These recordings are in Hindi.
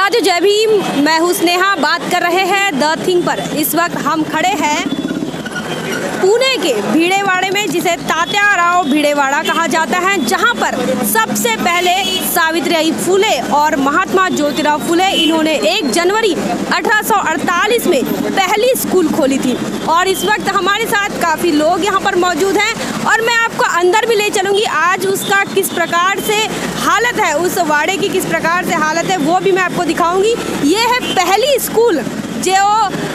साथियों, जय भीम। मैं हूँ स्नेहा, बात कर रहे हैं द थिंग पर। इस वक्त हम खड़े हैं पुणे के भिड़ेवाड़े में, जिसे तात्याराव भिड़ेवाड़ा कहा जाता है, जहां पर सबसे पहले सावित्रीबाई फुले और महात्मा ज्योतिराव फुले इन्होंने 1 जनवरी 1848 में पहली स्कूल खोली थी। और इस वक्त हमारे साथ काफ़ी लोग यहां पर मौजूद हैं और मैं आपको अंदर भी ले चलूँगी। आज उसका किस प्रकार से हालत है, उस वाड़े की किस प्रकार से हालत है, वो भी मैं आपको दिखाऊँगी। ये है पहली स्कूल जो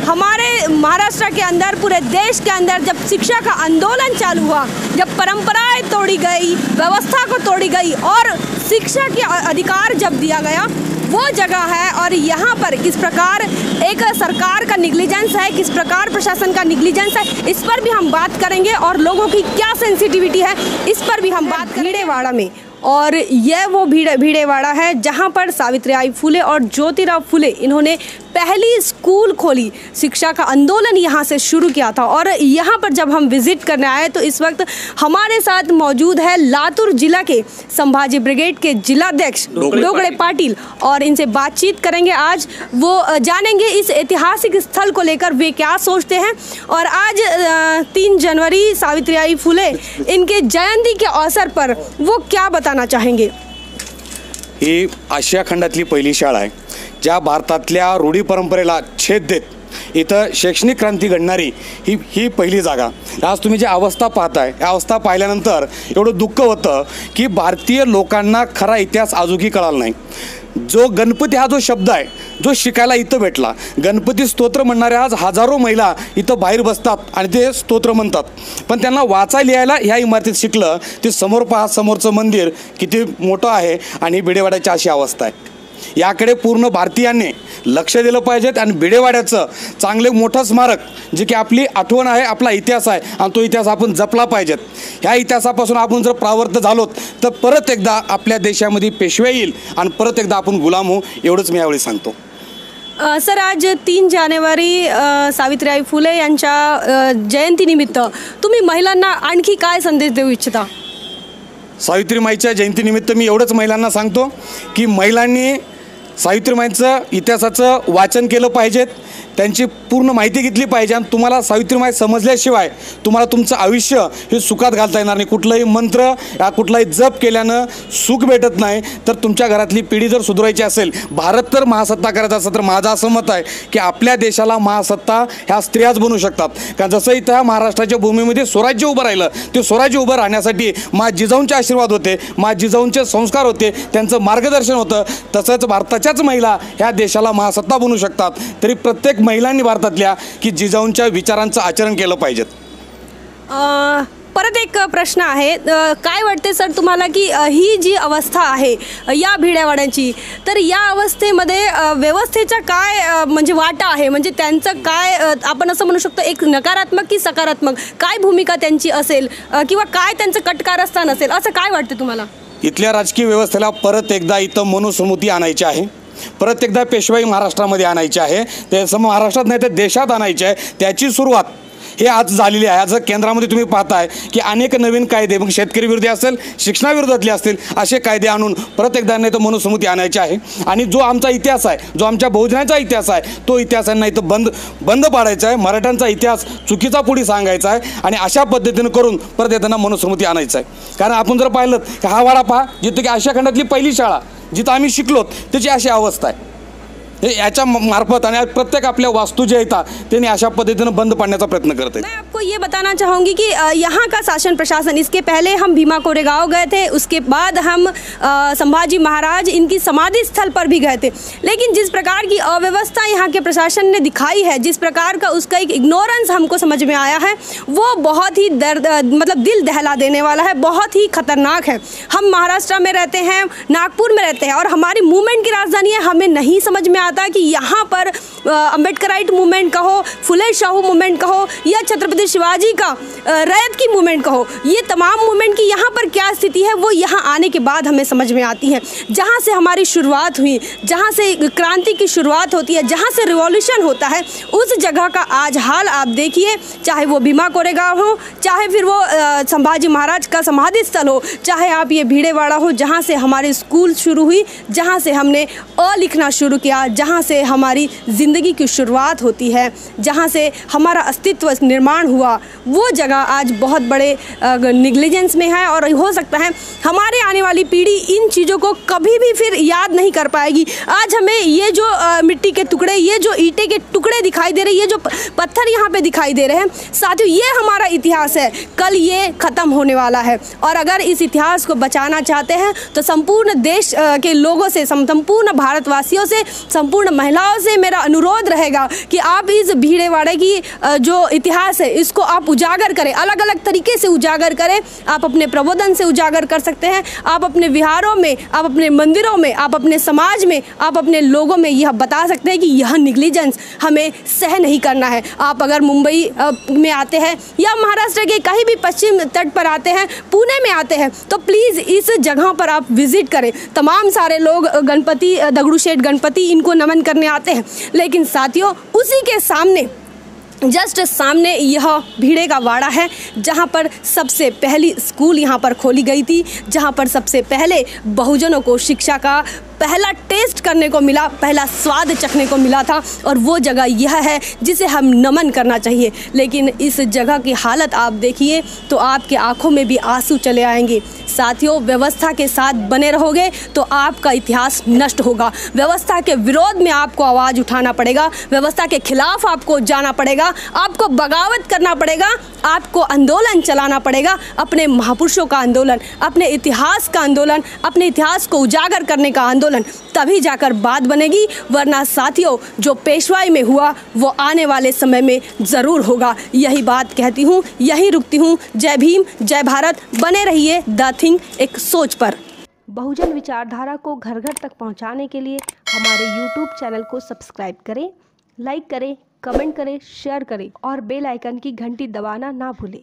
हमारे महाराष्ट्र के अंदर, पूरे देश के अंदर जब शिक्षा का आंदोलन चालू हुआ, जब परंपराएं तोड़ी गई, व्यवस्था को तोड़ी गई और शिक्षा के अधिकार जब दिया गया, वो जगह है। और यहाँ पर किस प्रकार एक सरकार का निग्लिजेंस है, किस प्रकार प्रशासन का निग्लिजेंस है, इस पर भी हम बात करेंगे। और लोगों की क्या सेंसिटिविटी है, इस पर भी हम बात करेंगे। भिड़ेवाड़ा में, और यह वो भिड़ेवाड़ा है जहाँ पर सावित्रीबाई फुले और ज्योतिराव फुले इन्होंने पहली स्कूल खोली, शिक्षा का आंदोलन यहाँ से शुरू किया था। और यहाँ पर जब हम विज़िट करने आए तो इस वक्त हमारे साथ मौजूद है लातूर जिला के संभाजी ब्रिगेड के जिलाध्यक्ष डोगड़े पाटिल, और इनसे बातचीत करेंगे। आज वो जानेंगे इस ऐतिहासिक स्थल को लेकर वे क्या सोचते हैं। और आज 3 जनवरी सावित्रीबाई फुले इनके जयंती के अवसर पर वो क्या बताना चाहेंगे। ही आशिया खंडातली पहिली शाळा आहे ज्या भारतातल्या रूढी परंपरेला छेद देत इथं शैक्षणिक क्रांती घडणारी ही पहिली जागा। आज तुम्ही जी अवस्था पाहताय, या अवस्था पाहिल्यानंतर एवढं दुःख होतं की भारतीय लोकांना खरा इतिहास अजूनही कळाला नाही। जो गणपती हा जो शब्द आहे, जो शिकायला इथं भेटला, गणपती स्तोत्र म्हणणाऱ्या आज हजारो महिला इथं बाहेर बसतात आणि ते स्तोत्र म्हणतात, पण त्यांना वाचा लिहायला ह्या इमारतीत शिकलं। ते समोर पहा, समोरचं मंदिर किती मोठं आहे आणि भिडेवाड्याची अशी अवस्था आहे। याकडे पूर्ण भारतीयांनी लक्ष दिलं पाहिजेत आणि भिडेवाड्याचं चांगले मोठं स्मारक, जे की आपली आठवण आहे, आपला इतिहास आहे आणि तो इतिहास आपण जपला पाहिजेत। ह्या इतिहासापासून आपण जर परावृत्त झालोत तर परत एकदा आपल्या देशामध्ये पेशवे येईल आणि परत एकदा आपण गुलाम होऊ, एवढंच मी यावेळी सांगतो। सर, आज 3 जानेवारी सावित्रीबाई फुले यांच्या जयंतीनिमित्त तुम्ही महिलांना आणखी काय संदेश देऊ इच्छिता? सावित्रीमाईच्या जयंतीनिमित्त मी एवढंच महिलांना सांगतो की महिलांनी सावित्रीमाईचं इतिहासाचं वाचन केलं पाहिजे, त्यांची पूर्ण माहिती घेतली पाहिजे। आणि तुम्हाला सावित्रीमाई समजल्याशिवाय तुम्हाला तुमचं आयुष्य हे सुखात घालता येणार नाही। कुठलाही मंत्र या कुठलाही जप केल्यानं सुख भेटत नाही। तर तुमच्या घरातली पिढी जर सुधारायची असेल, भारत तर महासत्ता करायचा असेल, तर माझं असं मत आहे की आपल्या देशाला महासत्ता ह्या स्त्रियाच बनवू शकतात। कारण जसं इथं महाराष्ट्राच्या भूमीमध्ये स्वराज्य उभं राहिलं, ते स्वराज्य उभं राहण्यासाठी मा जिजाऊंचे आशीर्वाद होते, मा जिजाऊंचे संस्कार होते, त्यांचं मार्गदर्शन होतं। तसंच भारताच्याच महिला ह्या देशाला महासत्ता बनवू शकतात। तरी प्रत्येक महिलांनी भारतातल्या की जिजाऊंच्या विचारांचं आचरण केलं पाहिजे। परत एक प्रश्न आहे, काय वाटते सर तुम्हाला की ही जी अवस्था आहे या भिडेवाड्यांची, तर या अवस्थेमध्ये व्यवस्थेचा काय म्हणजे वाटा आहे, म्हणजे त्यांचं काय आपण असं म्हणू शकतो, एक नकारात्मक की सकारात्मक काय भूमिका त्यांची असेल, किंवा काय त्यांचं कटकारस्थान असेल, असं काय वाटते तुम्हाला? इथल्या राजकीय व्यवस्थेला परत एकदा इथं मनुस्मृती आणायची आहे, परत एकदा पेशवाई महाराष्ट्रामध्ये आणायची आहे। ते महाराष्ट्रात नाही तर देशात आणायची आहे। त्याची सुरुवात हे आज झालेली आहे। आज केंद्रामध्ये तुम्ही पाहताय की अनेक नवीन कायदे, मग शेतकरी विरोधी असेल, शिक्षणाविरोधातले असतील, असे कायदे आणून परत एकदा नाही तर मनुस्मृती आणायची आहे। आणि जो आमचा इतिहास आहे, जो आमच्या बहुजनाचा इतिहास आहे, तो इतिहासांना इथं बंद पाडायचा आहे। मराठ्यांचा इतिहास चुकीचा पुढे सांगायचा आहे आणि अशा पद्धतीनं करून परत येताना मनुस्मृती आणायचं आहे। कारण आपण जर पाहिलं की हा वाडा पहा, जिथे की आशिया खंडातली पहिली शाळा जिथं आम्ही शिकलो, त्याची अशी अवस्था आहे। याच्या मार्फत आणि प्रत्येक आपल्या वास्तू जे आहेत त्यांनी अशा पद्धतीनं बंद पाडण्याचा प्रयत्न करते। मैं आपको ये बताना चाहूँगी कि यहाँ का शासन प्रशासन, इसके पहले हम भीमा कोरेगांव गए थे, उसके बाद हम संभाजी महाराज इनकी समाधि स्थल पर भी गए थे, लेकिन जिस प्रकार की अव्यवस्था यहाँ के प्रशासन ने दिखाई है, जिस प्रकार का उसका एक इग्नोरेंस हमको समझ में आया है, वो बहुत ही मतलब दिल दहला देने वाला है, बहुत ही खतरनाक है। हम महाराष्ट्र में रहते हैं, नागपुर में रहते हैं और हमारी मूवमेंट की राजधानी है, हमें नहीं समझ में था कि यहाँ पर अम्बेडकराइट मूवमेंट कहो, फुले शाहू मूवमेंट कहो या छत्रपति शिवाजी का रैयत की मूवमेंट कहो, ये तमाम मूवमेंट की यहाँ पर क्या स्थिति है वो यहाँ आने के बाद हमें समझ में आती है। जहाँ से हमारी शुरुआत हुई, जहाँ से क्रांति की शुरुआत होती है, जहाँ से रिवॉल्यूशन होता है, उस जगह का आज हाल आप देखिए। चाहे वो भीमा कोरेगांव हो, चाहे फिर वो संभाजी महाराज का समाधि स्थल हो, चाहे आप ये भीड़ेवाड़ा हो जहाँ से हमारे स्कूल शुरू हुई, जहाँ से हमने अ लिखना शुरू किया, जहाँ से हमारी ज़िंदगी की शुरुआत होती है, जहाँ से हमारा अस्तित्व निर्माण हुआ, वो जगह आज बहुत बड़े निग्लिजेंस में है। और हो सकता है हमारे आने वाली पीढ़ी इन चीज़ों को कभी भी फिर याद नहीं कर पाएगी। आज हमें ये जो मिट्टी के टुकड़े, ये जो ईंटे के टुकड़े दिखाई दे रहे हैं, ये जो पत्थर यहाँ पे दिखाई दे रहे हैं, साथियों ये हमारा इतिहास है। कल ये ख़त्म होने वाला है और अगर इस इतिहास को बचाना चाहते हैं तो संपूर्ण देश के लोगों से, संपूर्ण भारतवासियों से, संपूर्ण महिलाओं से मेरा अनुरोध रहेगा कि आप इस भीड़ेवाड़े की जो इतिहास है इसको आप उजागर करें, अलग अलग तरीके से उजागर करें। आप अपने प्रबोधन से उजागर कर सकते हैं, आप अपने विहारों में, आप अपने मंदिरों में, आप अपने समाज में, आप अपने लोगों में यह बता सकते हैं कि यह निग्लिजेंस हमें सह नहीं करना है। आप अगर मुंबई में आते हैं या महाराष्ट्र के कहीं भी पश्चिम तट पर आते हैं, पुणे में आते हैं, तो प्लीज़ इस जगह पर आप विजिट करें। तमाम सारे लोग गणपति, दगड़ू शेठ गणपति, इनको नमन करने आते हैं, लेकिन साथियों उसी के सामने, जस्ट सामने यह भीड़े का वाड़ा है जहाँ पर सबसे पहली स्कूल यहाँ पर खोली गई थी, जहाँ पर सबसे पहले बहुजनों को शिक्षा का पहला टेस्ट करने को मिला, पहला स्वाद चखने को मिला था। और वो जगह यह है जिसे हम नमन करना चाहिए। लेकिन इस जगह की हालत आप देखिए तो आपके आंखों में भी आंसू चले आएंगे। साथियों व्यवस्था के साथ बने रहोगे तो आपका इतिहास नष्ट होगा। व्यवस्था के विरोध में आपको आवाज़ उठाना पड़ेगा, व्यवस्था के खिलाफ आपको जाना पड़ेगा, आपको बगावत करना पड़ेगा, आपको आंदोलन चलाना पड़ेगा, अपने महापुरुषों का आंदोलन, अपने इतिहास का आंदोलन, अपने इतिहास को उजागर करने का आंदोलन। तभी जाकर बात बनेगी, वरना साथियों जो पेशवाई में हुआ वो आने वाले समय में ज़रूर होगा। यही बात कहती हूँ, यही रुकती हूँ। जय भीम, जय भारत। बने रहिए द थिंग एक सोच पर। बहुजन विचारधारा को घर घर तक पहुँचाने के लिए हमारे YouTube चैनल को सब्सक्राइब करें, लाइक करें, कमेंट करें, शेयर करें और बेल आइकन की घंटी दबाना ना भूलें।